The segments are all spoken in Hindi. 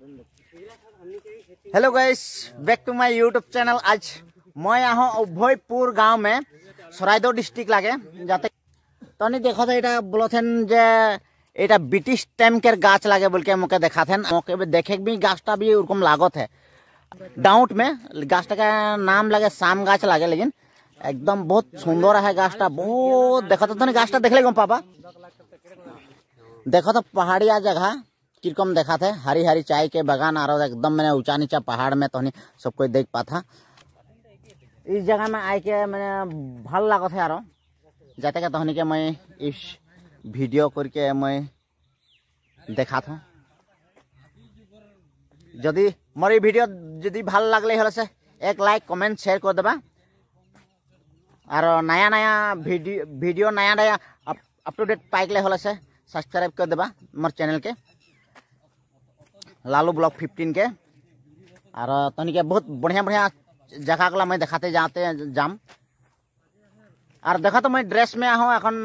Hello guys, back to my YouTube channel. आज मैं यहाँ अभयपुर गांव में सराइदो डिस्ट्रिक्ट लागे जाते तनी देखो ये बोलथेन जे एटा ब्रिटिश टाइम के गाछ लागे बोल के मुके देखाथेन। मौके देखे भी गाछटा भी उरकम लागत है। डाउट में गाछटा का नाम लगे शाम गाछ लागे, लेकिन एकदम बहुत सुंदर है गाछटा। बहुत देखो तो गाछटा देखले गम पापा। देखो तो पहाड़िया जगह किरकम देखा थे, हरी हरी चाय के बागान आ रहा एकदम मैंने ऊंचा नीचा पहाड़ में तो सब कोई देख पाता। इस जगह में आए के मैंने भल लागत है यारो जाते के तहनी के मैं इस वीडियो करके मैं देखा था। जदि मोर वीडियो जदि भल लगले हल से एक लाइक कमेंट शेयर कर देबा और नया नया वीडियो नया नया अप टू डेट पाइकले हल से सब्सक्राइब कर देबा मोर चैनल के लालू ब्लॉग 15 के। और तनी के बहुत बढ़िया बढ़िया जगह गला मैं दिखाते जाते जाम। और देखा तो मैं ड्रेस में आहूँ एखन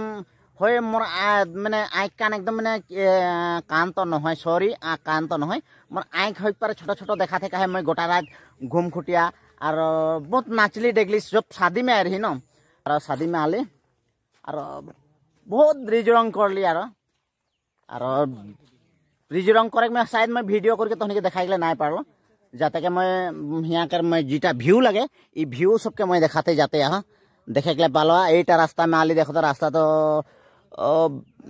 होय मोर मैंने आँख कान एकदम मैंने कान तो নহয়, सॉरी कान तो নহয়, मोर आँख हो पर छोटो छोटो देखा थे कहे मैं गोटा रात घूम खुटिया और बहुत नाचली डेगली जब शादी में आ रही न। और शादी में आली और बहुत रिजरंग कर ली और रिजरंग करे में शायद मैं वीडियो करके तो देखा ना पारो जाते के मैं यहाँ कर मैं जीटा व्यू लगे ये व्यू सबके मैं दिखाते जाते यहाँ देखे के पालो। एटा रास्ता में आली देखो तो रास्ता तो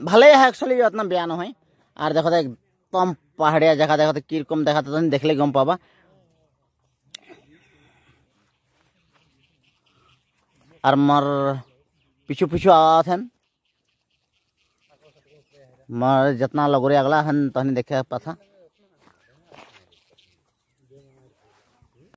भले है एक्चुअली उतना बयान है। और देखो तो एकदम पहाड़िया जगह देखो तो किरकम देखा तो देखले गम पाबा। और मोर पिछू पिछू आवा थे मोर जितना लगोरिया गला हन तहनी देखे पाथा।